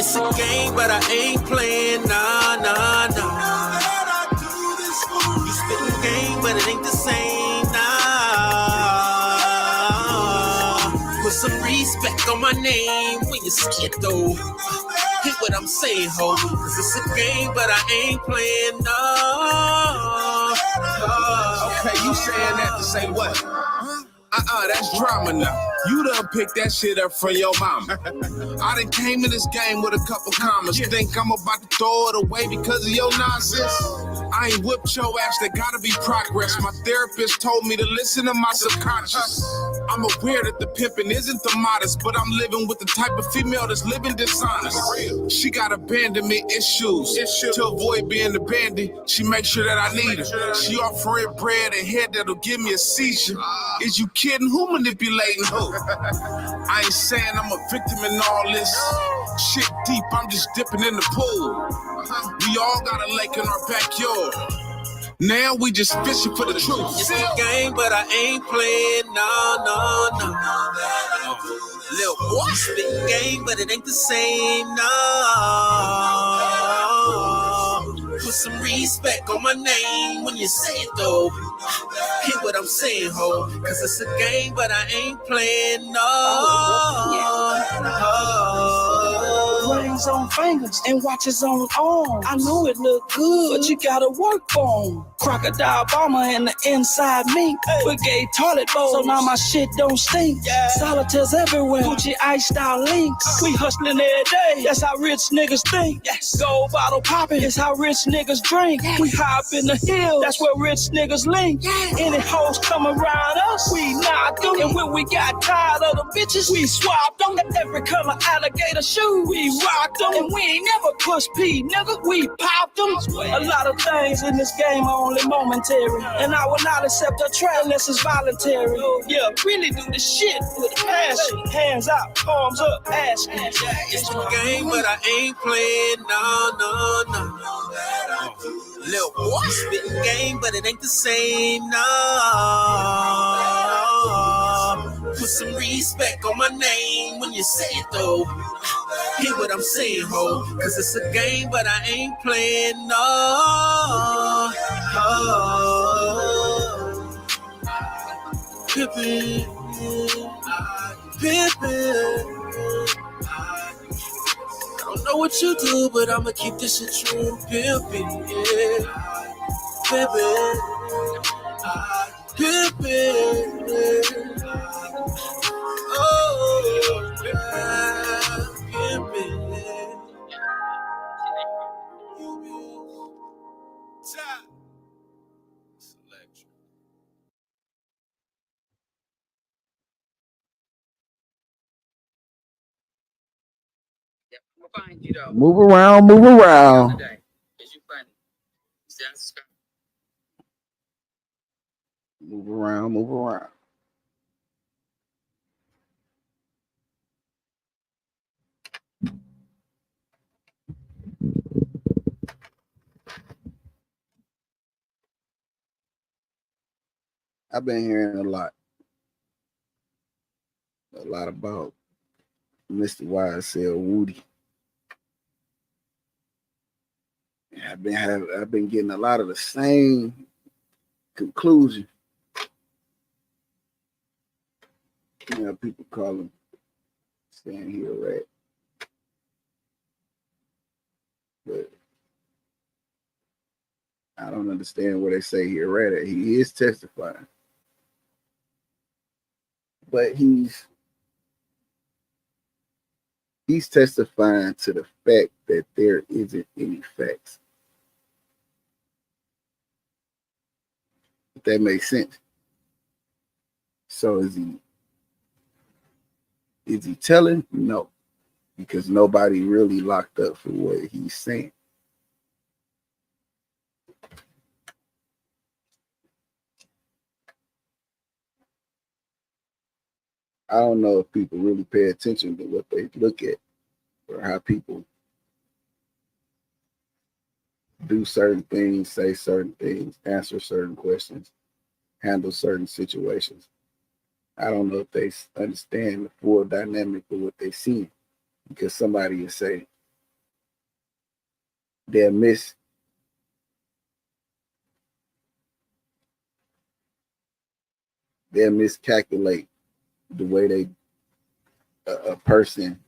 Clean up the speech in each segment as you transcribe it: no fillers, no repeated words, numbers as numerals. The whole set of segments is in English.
It's a game, but I ain't playing, nah. You spitting game, but it ain't the same, nah. Put some respect on my name when you skip though. Hear what I'm saying, ho. Cause it's a game, but I ain't playing, no. Okay, you saying that to say what? That's drama now. You done picked that shit up from your mama. I done came in this game with a couple commas. You think I'm about to throw it away because of your nonsense? I ain't whipped your ass, there gotta be progress. My therapist told me to listen to my subconscious. I'm aware that the pimping isn't the modest, but I'm living with the type of female that's living dishonest. She got abandonment issues. To avoid being abandoned, she makes sure that I need her. She offering bread and head that'll give me a seizure. Is you kidding? Who manipulating who? I ain't saying I'm a victim in all this. Shit deep, I'm just dipping in the pool. We all got a lake in our backyard. Now we just fishing for the truth. It's a game, but I ain't playing, no. Little boy spitting game, but it ain't the same, no. Put some respect on my name when you say it though. Hear what I'm saying, ho. Cause it's a game, but I ain't playing, no. Rings on fingers and watches on arms. I know it look good, but you gotta work on 'em. Crocodile bomber and the inside mink. Brigade toilet bowl, so now my shit don't stink. Solitaires everywhere, Gucci ice style links. We hustling every day, that's how rich niggas think. Gold bottle popping, it's how rich niggas drink. We hop in the hill, that's where rich niggas link. Any hoes come around us, we knock them. And when we got tired of the bitches, we swapped them. Every color alligator shoe, we rocked them. And we ain't never push P, nigga, we popped them. A lot of things in this game are only momentary, and I will not accept a try unless it's voluntary. Yeah, really do this shit with passion. Hands out, arms up, asking. It's a game, but I ain't playing, no. Little boy spitting game, but it ain't the same, no. Put some respect on my name when you say it though. Hear what I'm saying, ho. Cause it's a game, but I ain't playing, no. Pippin'. I don't know what you do, but I'ma keep this shit true. Pippin', yeah. Pippin'. Oh, pimpin'. Yep, I'm gonna find you though. Move around. Is you funny? See, I subscribe. Move around. I've been hearing a lot about Mr. Ysl Woody. I've been getting a lot of the same conclusion. You know, people call him staying here, right? But I don't understand what they say here, right? He is testifying, but he's testifying to the fact that there isn't any facts. If that makes sense. So is he telling? No, because nobody really locked up for what he's saying. I don't know if people really pay attention to what they look at or how people do certain things, say certain things, answer certain questions, handle certain situations. I don't know if they understand the full dynamic of what they see, because somebody will say, they'll miscalculate the way they a person,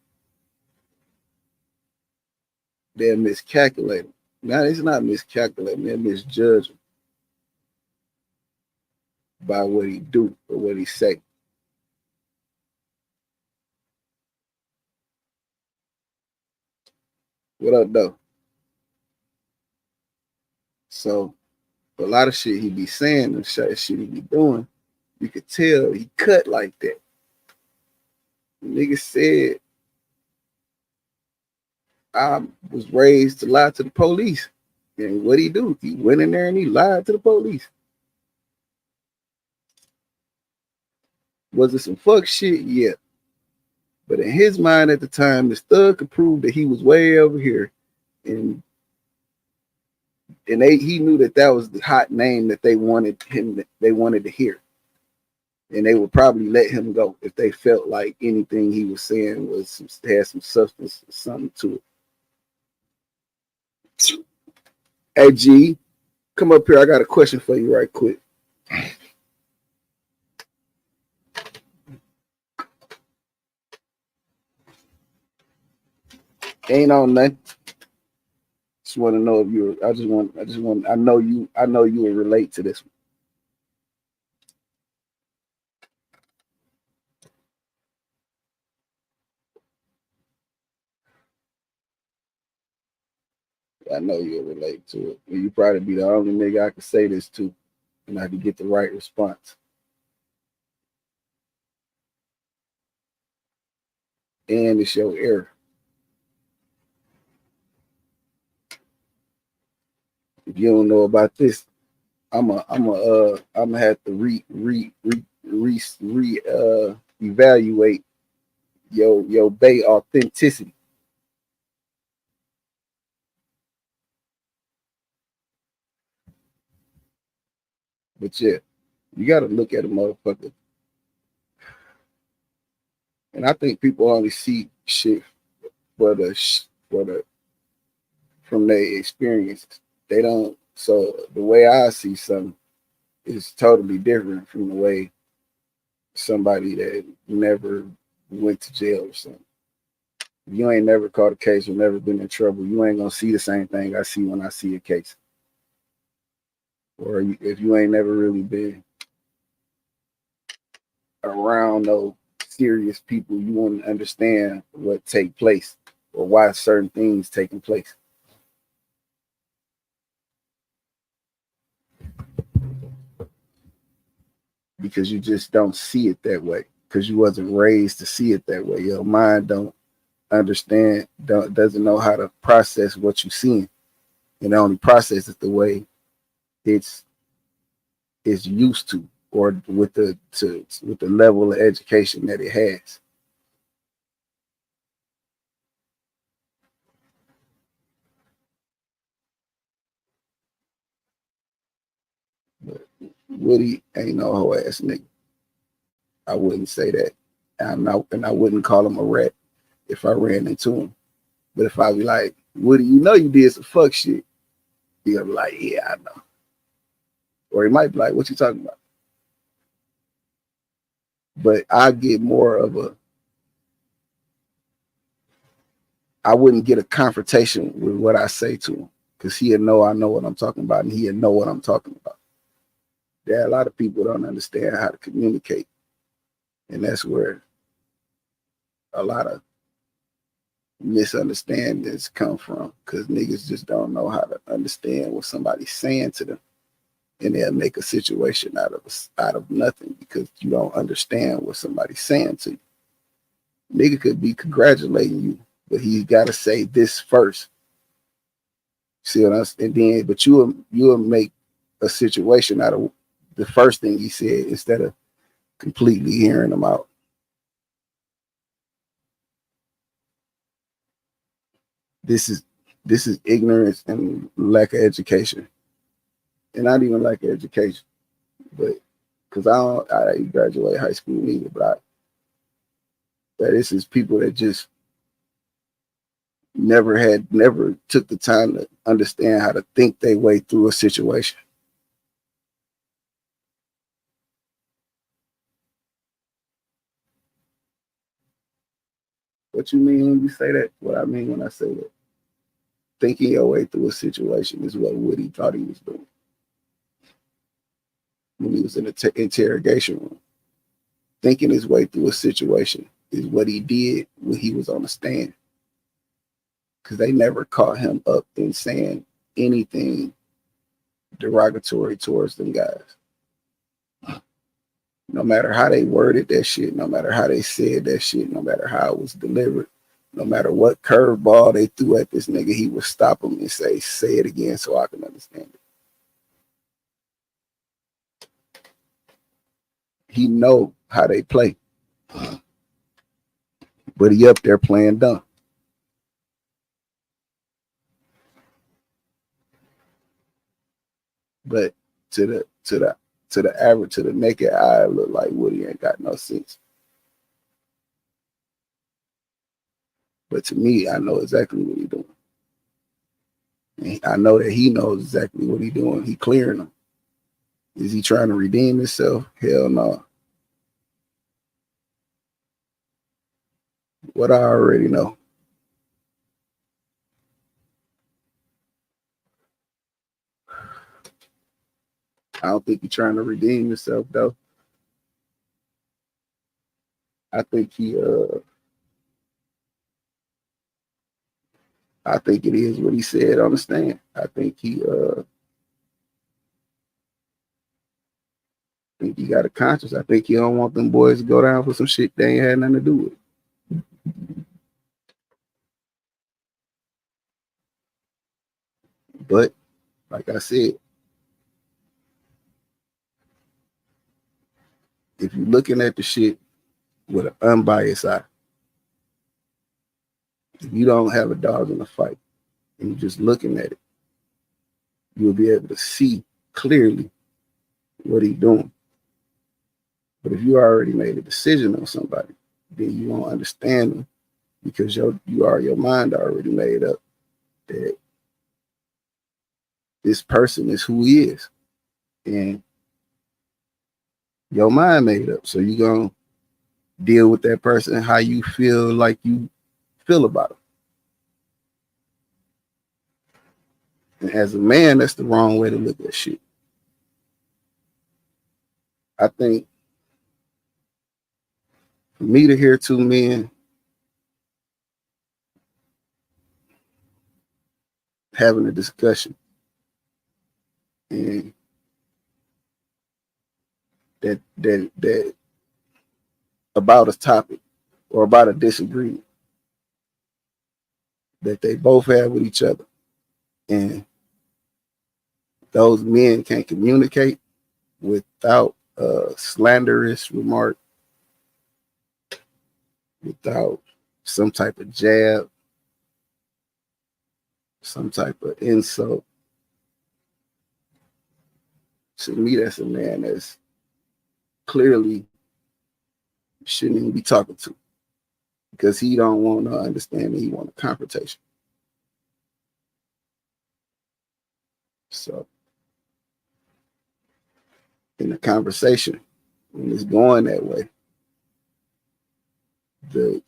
they'll miscalculate him. Now it's not miscalculating, they'll misjudge him by what he do or what he say. What up though? So a lot of shit he be saying and shit he be doing, you could tell he cut like that. The nigga said, I was raised to lie to the police. And what he do? He went in there and he lied to the police. Was it some fuck shit? Yeah. But in his mind at the time, this thug could prove that he was way over here. And he knew that was the hot name that they wanted to hear. And they would probably let him go if they felt like anything he was saying had some substance or something to it. Hey G, come up here. I got a question for you right quick. Ain't on nothing. Just want to know if you. I know you will relate to this one. I know you'll relate to it. And you probably be the only nigga I could say this to, and I could get the right response. And it's your error. If you don't know about this, I'm gonna have to evaluate your Bay authenticity. But yeah, you got to look at a motherfucker. And I think people only see shit from their experiences. They don't. So the way I see something is totally different from the way somebody that never went to jail or something. If you ain't never caught a case or never been in trouble, you ain't gonna see the same thing I see when I see a case. Or if you ain't never really been around those serious people, you won't understand what take place or why certain things taking place. Because you just don't see it that way. Because you wasn't raised to see it that way. Your mind don't understand, doesn't know how to process what you're seeing. And only process it the way it's used to, or with the level of education that it has. But Woody ain't no whole ass nigga. I wouldn't say that. And I wouldn't call him a rat if I ran into him. But if I be like, Woody, you know you did some fuck shit, he'll be like, yeah, I know. Or he might be like, what you talking about? But I get more of I wouldn't get a confrontation with what I say to him, because he'll know I know what I'm talking about, and he'll know what I'm talking about. There are a lot of people don't understand how to communicate. And that's where a lot of misunderstandings come from, because niggas just don't know how to understand what somebody's saying to them. And they'll make a situation out of nothing because you don't understand what somebody's saying to you. Nigga could be congratulating you, but he's got to say this first. See what I'm saying? And then, but you'll make a situation out of the first thing he said instead of completely hearing him out. This is ignorance and lack of education, and not even lack of education, but because I didn't graduate high school either, but this is people that just never took the time to understand how to think their way through a situation. What you mean when you say that? What I mean when I say that? Thinking your way through a situation is what Woody thought he was doing when he was in the interrogation room. Thinking his way through a situation is what he did when he was on the stand. Because they never caught him up in saying anything derogatory towards them guys. No matter how they worded that shit, no matter how they said that shit, no matter how it was delivered, no matter what curveball they threw at this nigga, he would stop him and say it again so I can understand it. He know how they play. But he up there playing dumb. But to the average, to the naked eye, it look like Woody ain't got no sense. But to me, I know exactly what he's doing. And I know that he knows exactly what he's doing. He clearing them. Is he trying to redeem himself? Hell no. What I already know. I don't think he's trying to redeem himself though. I think I think it is what he said on the stand. I think he got a conscience. I think he don't want them boys to go down for some shit they ain't had nothing to do with. But like I said, if you're looking at the shit with an unbiased eye, if you don't have a dog in the fight and you're just looking at it, you'll be able to see clearly what he's doing. But if you already made a decision on somebody, then you won't understand them because your mind already made up that this person is who he is. And your mind made up. So you're going to deal with that person how you feel like you feel about them. And as a man, that's the wrong way to look at shit. I think for me to hear two men having a discussion and that about a topic or about a disagreement that they both have with each other, and those men can communicate without a slanderous remark, without some type of jab, some type of insult. To me, that's a man that's clearly shouldn't even be talking to, because he don't want to understand, he want a confrontation. So in the conversation, when it's going that way, the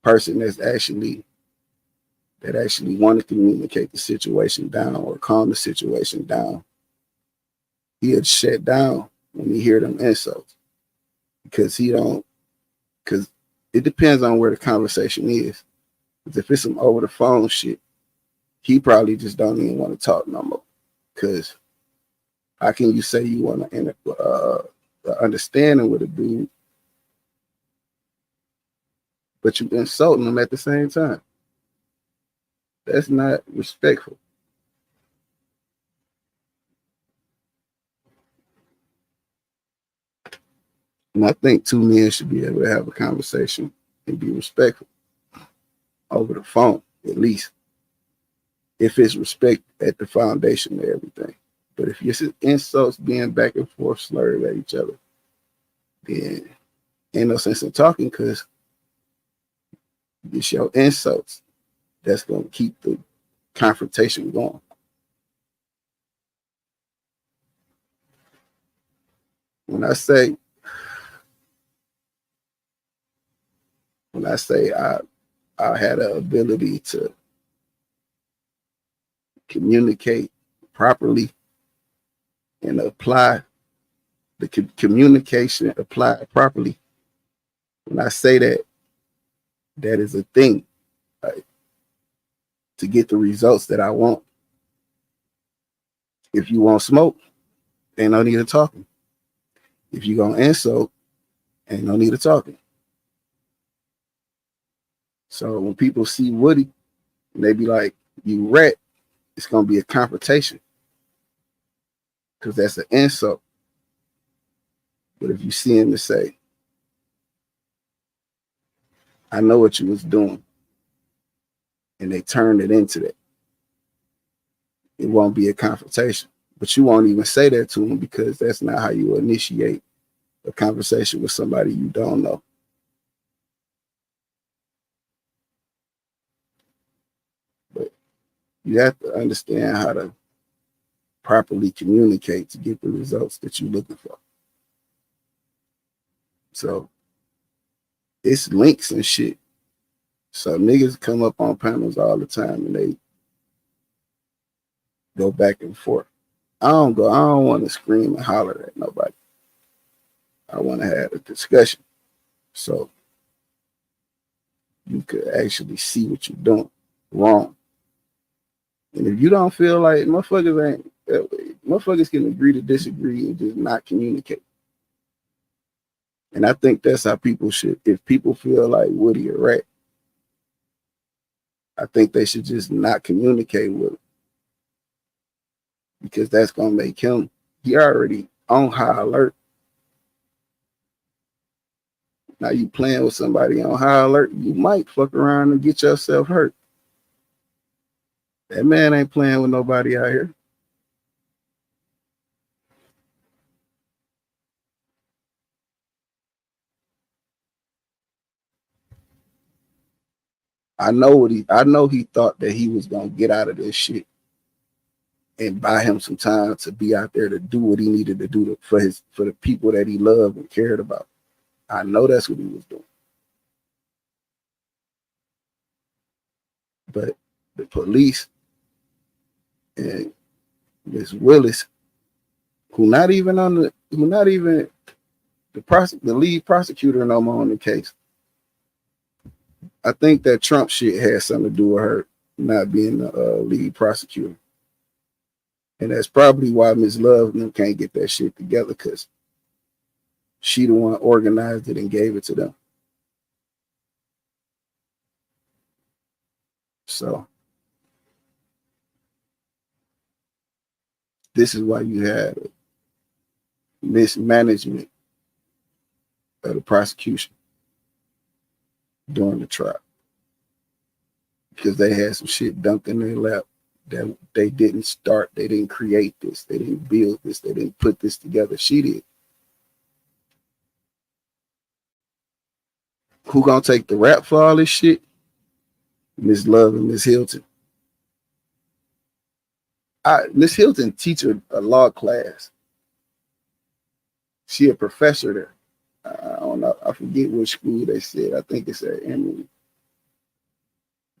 person that actually want to communicate the situation down or calm the situation down, he'll shut down when he hear them insults, because it depends on where the conversation is. Because if it's some over the phone shit, he probably just don't even want to talk no more. Because how can you say you want to understanding with a dude, but you insulting him at the same time? That's not respectful. And I think two men should be able to have a conversation and be respectful over the phone, at least, if it's respect at the foundation of everything. But if it's insults being back and forth slurred at each other, then ain't no sense in talking, because it's your insults that's going to keep the confrontation going. When I say I had an ability to communicate properly and apply the communication applied properly. When I say that, that is a thing, like, to get the results that I want. If you want smoke, ain't no need of talking. If you gonna insult, ain't no need of talking. So when people see Woody, they be like, "You rat," it's gonna be a confrontation because that's an insult. But if you see him to say, "I know what you was doing," and they turn it into that, it won't be a confrontation. But you won't even say that to him because that's not how you initiate a conversation with somebody you don't know. But you have to understand how to properly communicate to get the results that you're looking for. So it's links and shit. So niggas come up on panels all the time and they go back and forth. I don't want to scream and holler at nobody. I want to have a discussion so you could actually see what you're doing wrong. And if you don't feel like motherfuckers can agree to disagree and just not communicate. And I think that's how people should, if people feel like Woody a rat, I think they should just not communicate with him. Because that's gonna make him, he already on high alert. Now you playing with somebody on high alert, you might fuck around and get yourself hurt. That man ain't playing with nobody out here. I know he thought that he was gonna get out of this shit and buy him some time to be out there to do what he needed to do for the people that he loved and cared about. I know that's what he was doing. But the police and Miss Willis, who not even the lead prosecutor no more on the case. I think that Trump shit has something to do with her not being the lead prosecutor. And that's probably why Ms. Love and them can't get that shit together, because she the one organized it and gave it to them. So this is why you had mismanagement of the prosecution during the trial, because they had some shit dumped in their lap that they didn't start, they didn't create this, they didn't build this, they didn't put this together. She did. Who gonna take the rap for all this shit? Miss Love and Miss Hilton. Miss Hilton teach a law class. She a professor there. I don't know. I forget which school they said. I think it's at Emory.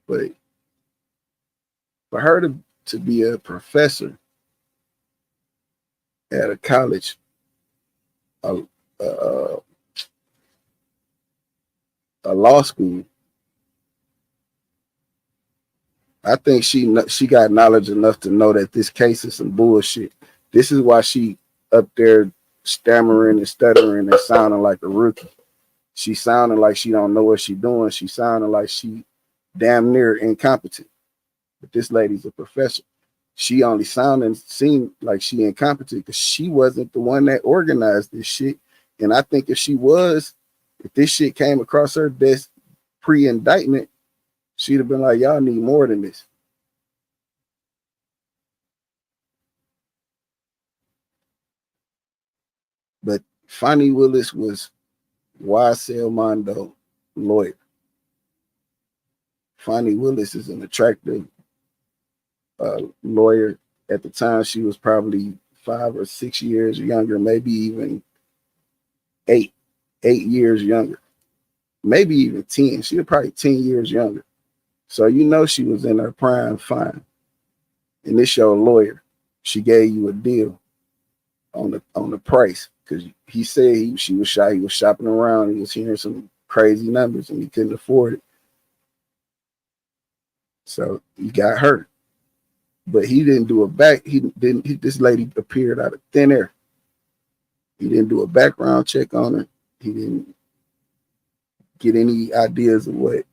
But for her to be a professor at a college, a law school, I think she got knowledge enough to know that this case is some bullshit. This is why she up there stammering and stuttering and sounding like a rookie. She sounding like she don't know what she doing. She sounding like she damn near incompetent. But this lady's a professor. She only seemed like she incompetent because she wasn't the one that organized this shit. And I think if this shit came across her desk pre-indictment, she'd have been like, y'all need more than this. But Fonnie Willis was Ysl Mondo lawyer. Fonnie Willis is an attractive lawyer. At the time, she was probably 5 or 6 years younger, maybe even eight 8 years younger, maybe even 10. She was probably 10 years younger. So you know she was in her prime fine. And this your lawyer. She gave you a deal on the price because he said she was shy. He was shopping around. He was hearing some crazy numbers and he couldn't afford it. So he got her. But he didn't do a back. He didn't. This lady appeared out of thin air. He didn't do a background check on her. He didn't get any ideas of what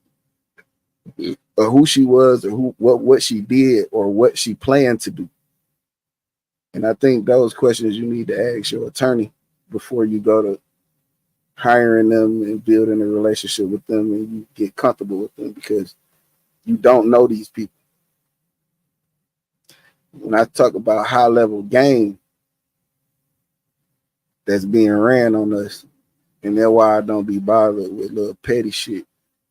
or who she was or what she did or what she planned to do. And I think those questions you need to ask your attorney before you go to hiring them and building a relationship with them and you get comfortable with them because you don't know these people. When I talk about high level game that's being ran on us, and that's why I don't be bothered with little petty shit.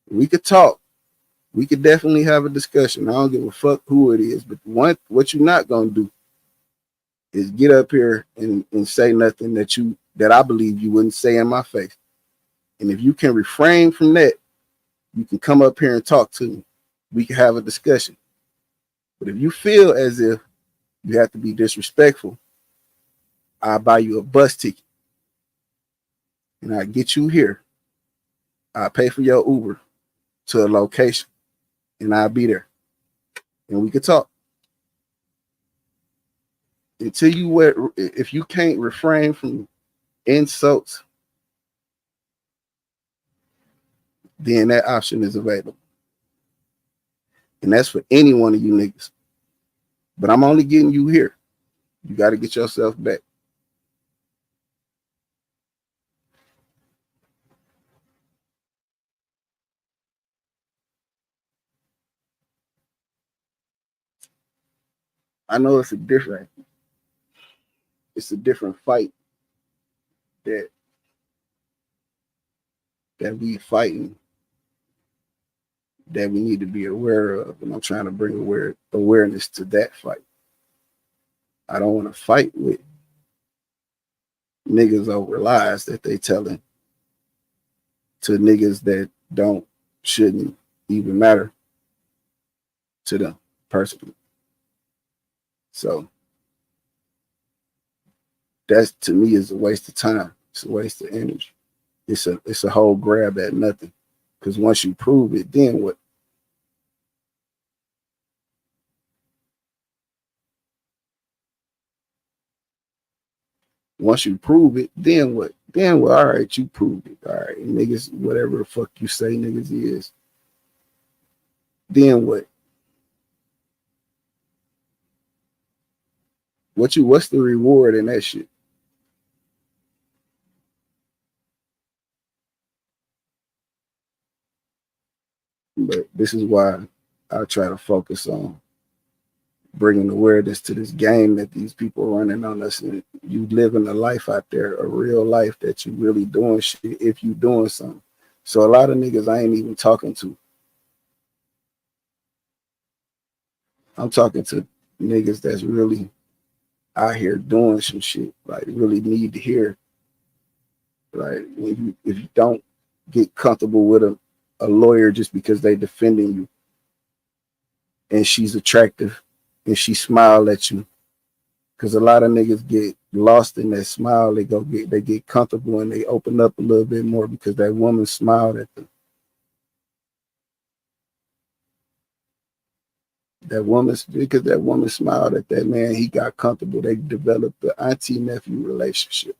We could talk. We could definitely have a discussion. I don't give a fuck who it is, but what you're not gonna do is get up here and say nothing that I believe you wouldn't say in my face. And if you can refrain from that, you can come up here and talk to me. We can have a discussion. But if you feel as if you have to be disrespectful, I'll buy you a bus ticket and I'll get you here. I'll pay for your Uber to a location and I'll be there. And we could talk. If you can't refrain from insults, then that option is available. And that's for any one of you niggas. But I'm only getting you here. You got to get yourself back. I know it's a different fight that we fighting that we need to be aware of, and I'm trying to bring awareness to that fight. I don't want to fight with niggas over lies that they telling to niggas that shouldn't even matter to them personally. So that to me is a waste of time. It's a waste of energy. It's a whole grab at nothing. Because once you prove it, then what? Once you prove it, then what? Then what? All right, you proved it. All right, niggas, whatever the fuck you say niggas is. Then what? What's the reward in that shit? But this is why I try to focus on bringing awareness to this game that these people are running on us. And you living a life out there, a real life that you really doing shit if you doing something. So a lot of niggas I ain't even talking to. I'm talking to niggas that's really out here doing some shit, like really need to hear. Like if you don't get comfortable with a lawyer just because they defending you and she's attractive and she smile at you, because a lot of niggas get lost in that smile. They get comfortable and they open up a little bit more because that woman smiled at them. Because that woman smiled at that man, he got comfortable. They developed the auntie nephew relationship.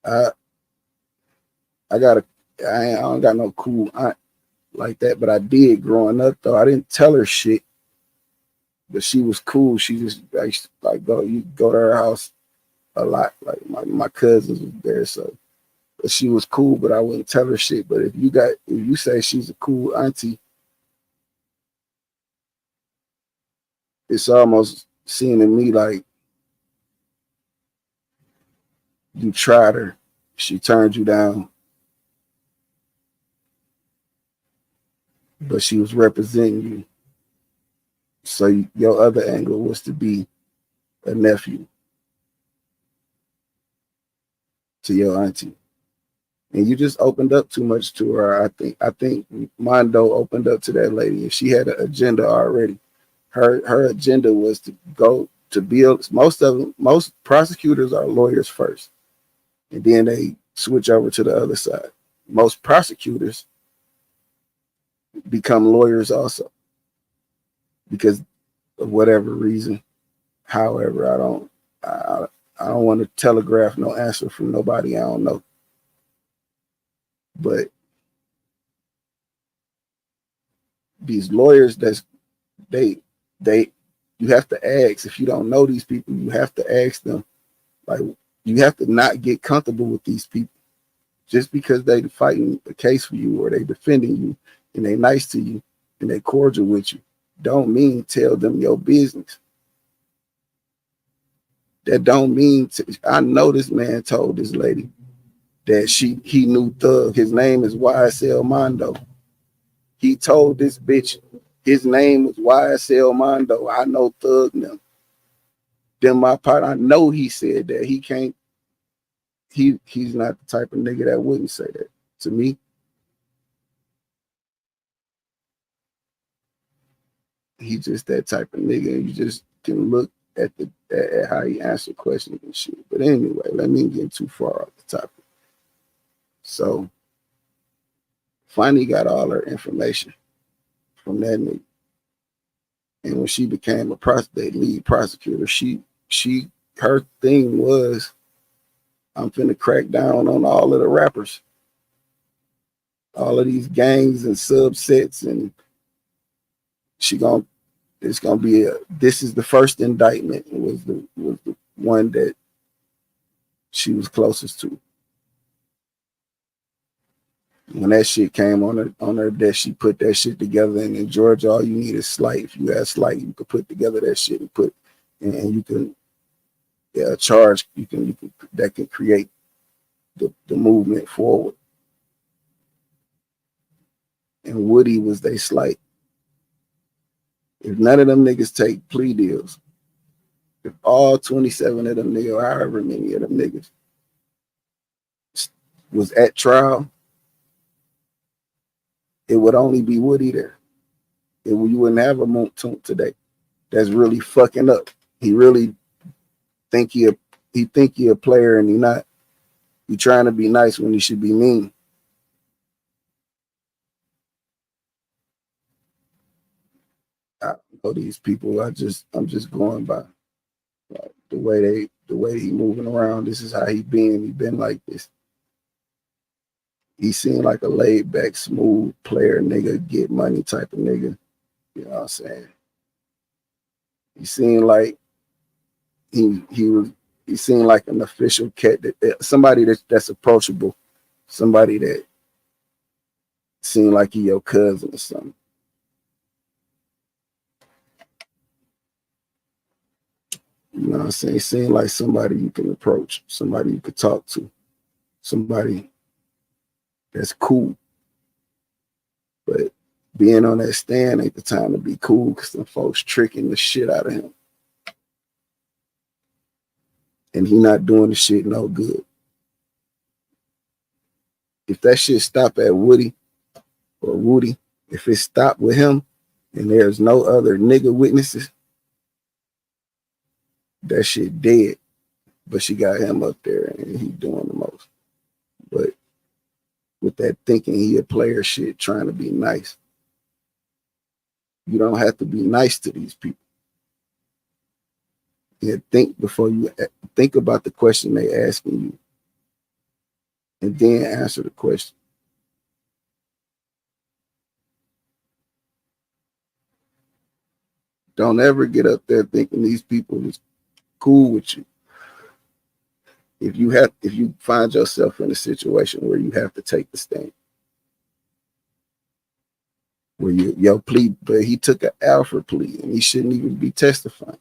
I don't got no cool aunt like that, but I did growing up though. I didn't tell her shit, but she was cool. She just go to her house a lot. Like my cousins was there, so but she was cool, but I wouldn't tell her shit. But if you say she's a cool auntie, it's almost seeming me like you tried her, she turned you down. but she was representing you. So your other angle was to be a nephew to your auntie. And you just opened up too much to her. I think Mondo opened up to that lady, and she had an agenda already. Her agenda was to go to build. Most prosecutors are lawyers first, and then they switch over to the other side. Most prosecutors become lawyers also because of whatever reason. However, I don't want to telegraph no answer from nobody I don't know. But these lawyers, they you have to ask. If you don't know these people, you have to ask them. Like, you have to not get comfortable with these people just because they fighting a case for you or they defending you and they nice to you and they cordial with you. Don't mean tell them your business. That don't mean I know this man told this lady that he knew Thug. His name is Ysl Mondo. He told this bitch his name was Ysl Mondo. I know Thug now. Then my part, I know he said that. He can't, he's not the type of nigga that wouldn't say that to me. He's just that type of nigga. You just can look at how he answered questions and shit. But anyway, let me get too far off the topic. So finally got all her information from that nigga. And when she became a lead prosecutor, her thing was, I'm finna crack down on all of the rappers, all of these gangs and subsets, and it's gonna be this is the first indictment. It was the one that she was closest to. When that shit came on her desk, she put that shit together. And in Georgia, all you need is Slight. If you have Slight, you can put together that shit and you can charge. You can that can create the movement forward. And Woody was they Slight. If none of them niggas take plea deals, if all 27 of them niggas, or however many of them niggas was at trial, it would only be Woody there. You wouldn't have a Moontoon today. That's really fucking up. He really think he a player and he not. He trying to be nice when he should be mean. I know these people. I'm just going by the way he moving around. This is how he been. He been like this. He seemed like a laid back, smooth player, nigga, get money type of nigga. You know what I'm saying? He seemed like he seemed like an official cat, somebody that's approachable, somebody that seemed like he your cousin or something. You know what I'm saying? He seemed like somebody you can approach, somebody you could talk to, somebody that's cool. But being on that stand ain't the time to be cool because them folks tricking the shit out of him. And he not doing the shit no good. If that shit stop at Woody, if it stopped with him and there's no other nigga witnesses, that shit dead. But she got him up there and he doing the most. But with that thinking he a player shit, trying to be nice. You don't have to be nice to these people. You think before you think about the question they asking you, and then answer the question. Don't ever get up there thinking these people is cool with you. If you find yourself in a situation where you have to take the stand, where your plea, but he took an Alfred plea and he shouldn't even be testifying.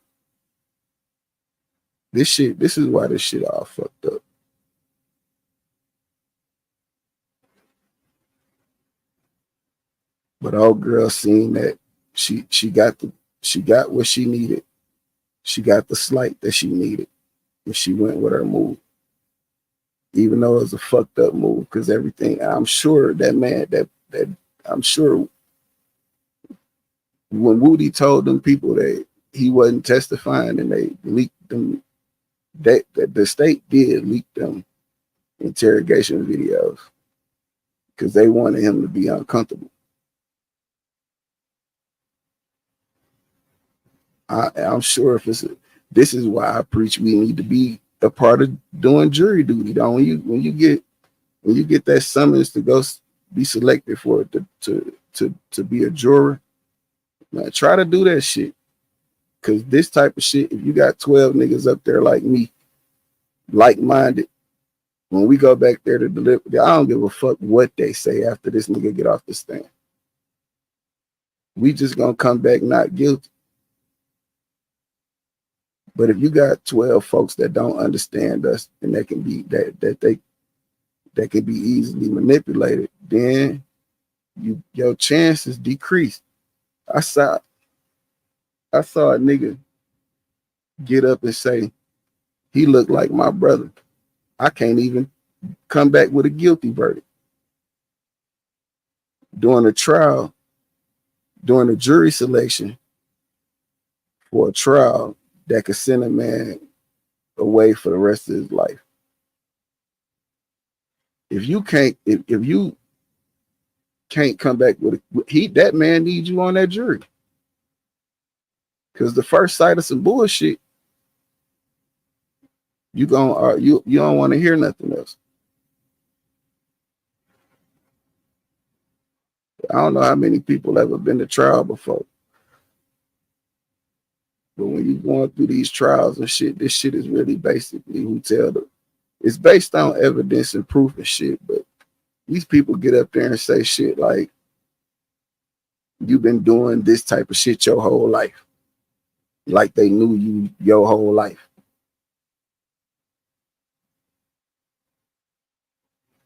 This is why this shit all fucked up. But But old girl seen that she got what she needed. She got the slight that she needed, and she went with her move. Even though it was a fucked up move, because everything, I'm sure that man, that I'm sure when Woody told them people that he wasn't testifying and they leaked them, that the state did leak them interrogation videos because they wanted him to be uncomfortable. I'm sure this is why I preach we need to be a part of doing jury duty. When you get that summons to go be selected for it to be a juror, man, try to do that shit. Cause this type of shit, if you got 12 niggas up there like me, like-minded, when we go back there to deliver, I don't give a fuck what they say after this nigga get off the stand. We just gonna come back not guilty. But if you got 12 folks that don't understand us and that can be that can be easily manipulated, then your chances decrease. I saw a nigga get up and say he looked like my brother. I can't even come back with a guilty verdict. During a trial, during a jury selection for a trial that could send a man away for the rest of his life. If you can't come back with that man needs you on that jury. Because the first sight of some bullshit, you don't want to hear nothing else. I don't know how many people ever been to trial before. But when you're going through these trials and shit, this shit is really basically it's based on evidence and proof and shit. But these people get up there and say shit like, you've been doing this type of shit your whole life. Like they knew you your whole life.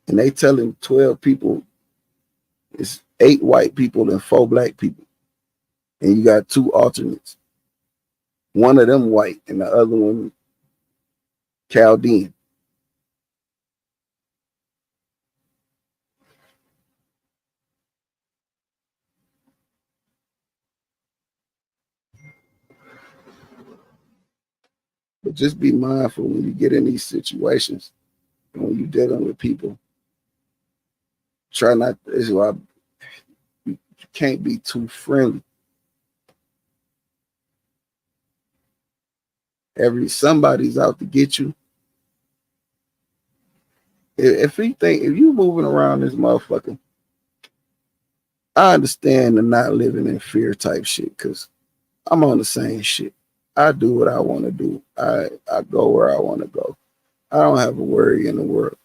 And they telling 12 people, it's 8 white people and 4 black people. And you got 2 alternates. One of them white and the other one Chaldean. But just be mindful when you get in these situations and when you're dealing with people. Try not, this is why you can't be too friendly. Somebody's out to get you. If you moving around this motherfucker, I understand the not living in fear type shit, because I'm on the same shit. I do what I want to do. I go where I want to go. I don't have a worry in the world.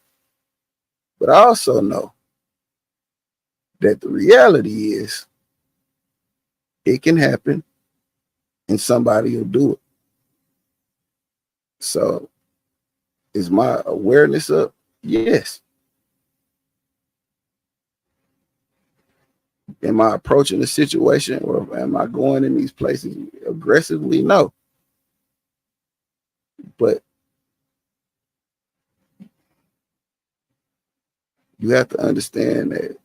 But I also know that the reality is it can happen and somebody will do it. So is my awareness up? Yes. Am I approaching the situation or am I going in these places aggressively? No. But you have to understand that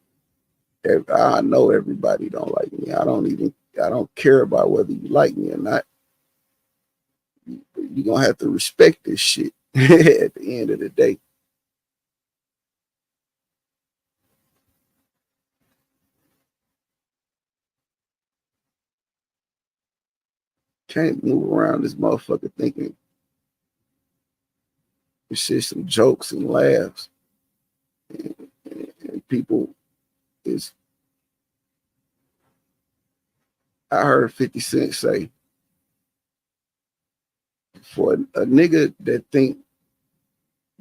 I know everybody don't like me. I don't care about whether you like me or not. You're going to have to respect this shit at the end of the day. Can't move around this motherfucker thinking it's just some jokes and laughs. And people I heard 50 Cent say, for a nigga that think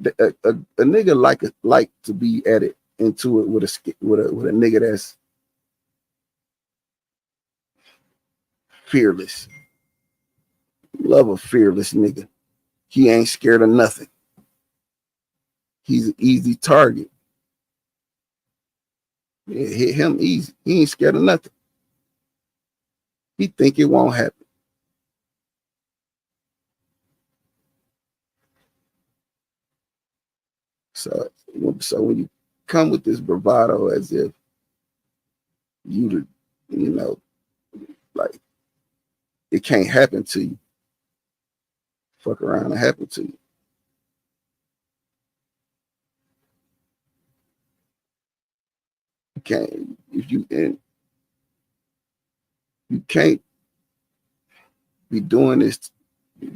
that a nigga like to be at it into it with a nigga that's fearless. Love a fearless nigga. He ain't scared of nothing. He's an easy target. It hit him easy. He ain't scared of nothing. He think it won't happen. So when you come with this bravado as if you know, like it can't happen to you, fuck around and happen to you. You can't you can't be doing this,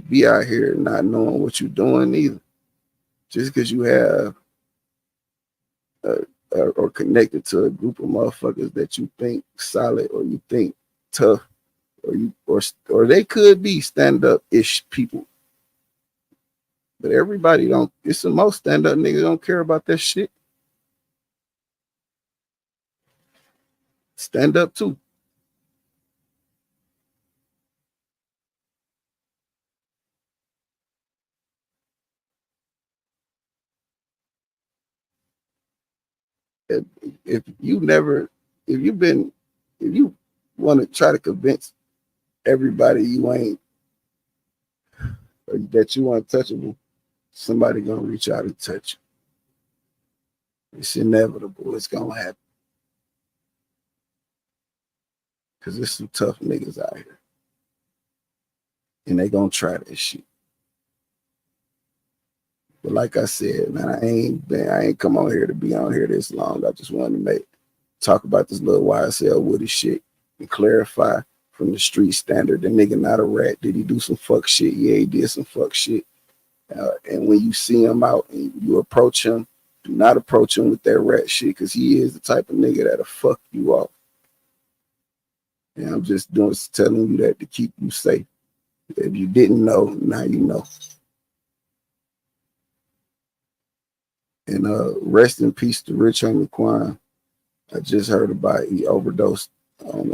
be out here not knowing what you're doing either. Just because you have or connected to a group of motherfuckers that you think solid or you think tough, or they could be stand-up-ish people. But everybody don't, it's the most stand-up niggas don't care about that shit. Stand up too. If you want to try to convince everybody you ain't, or that you untouchable, somebody gonna reach out and touch you. It's inevitable. It's gonna happen. Cause there's some tough niggas out here. And they gonna try this shit. But like I said, man, I ain't come on here to be on here this long. I just wanted to talk about this little Ysl Woody shit and clarify from the street standard. The nigga not a rat. Did he do some fuck shit? Yeah, he did some fuck shit. And when you see him out and you approach him, do not approach him with that rat shit, because he is the type of nigga that'll fuck you off. And I'm just telling you that to keep you safe. If you didn't know, now you know. And rest in peace to Rich Homie Quan. I just heard about he overdosed on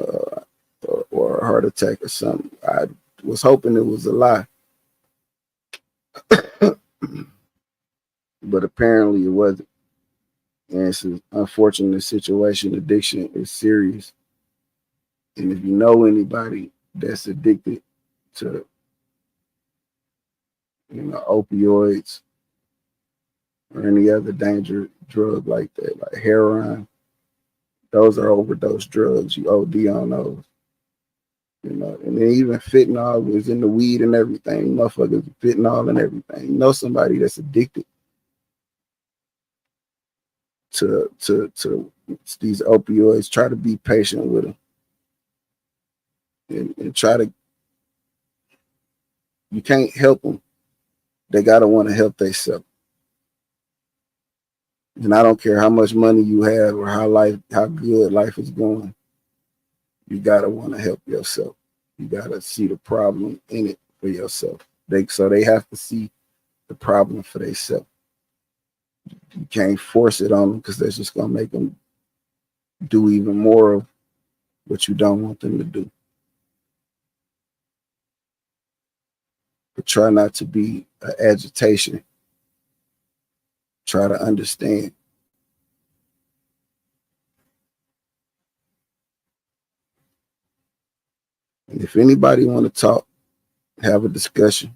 or a heart attack or something. I was hoping it was a lie. But apparently it wasn't. And it's an unfortunate situation. Addiction is serious. And if you know anybody that's addicted to, opioids or any other dangerous drug like that, like heroin, those are overdose drugs. You OD on those. And then even fentanyl was in the weed and everything. Motherfuckers fentanyl and everything. You know somebody that's addicted to these opioids, try to be patient with them. And try to, you can't help them. They gotta want to help themselves. And I don't care how much money you have or how good life is going. You gotta want to help yourself. You gotta see the problem in it for yourself. So they have to see the problem for themselves. You can't force it on them, because that's just gonna make them do even more of what you don't want them to do. But try not to be an agitation. Try to understand. And if anybody want to talk, have a discussion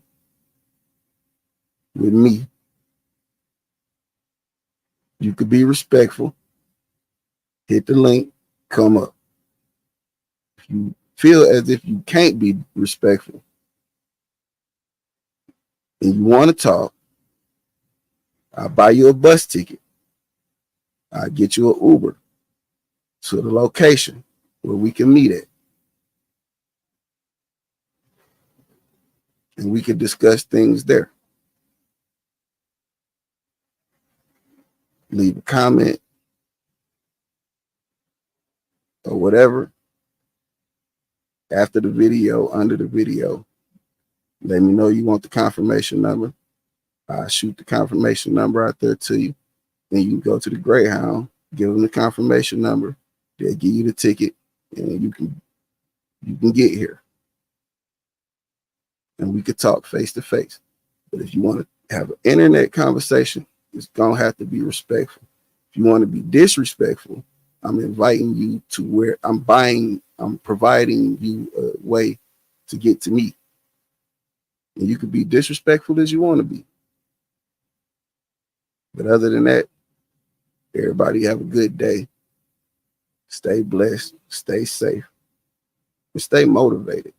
with me, you could be respectful. Hit the link, come up. If you feel as if you can't be respectful and you want to talk, I'll buy you a bus ticket. I'll get you an Uber to the location where we can meet at. And we can discuss things there. Leave a comment or whatever after the video, under the video. Let me know you want the confirmation number. I'll shoot the confirmation number out there to you. Then you can go to the Greyhound, give them the confirmation number. They'll give you the ticket, and you can get here. And we could talk face to face. But if you want to have an internet conversation, it's gonna have to be respectful. If you want to be disrespectful, I'm inviting you to where I'm providing you a way to get to me. And you can be disrespectful as you want to be. But other than that, everybody have a good day. Stay blessed, stay safe, and stay motivated.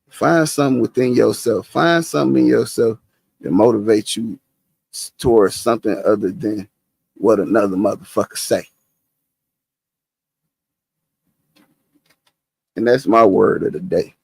Find something within yourself. Find something in yourself that motivates you towards something other than what another motherfucker say. And that's my word of the day.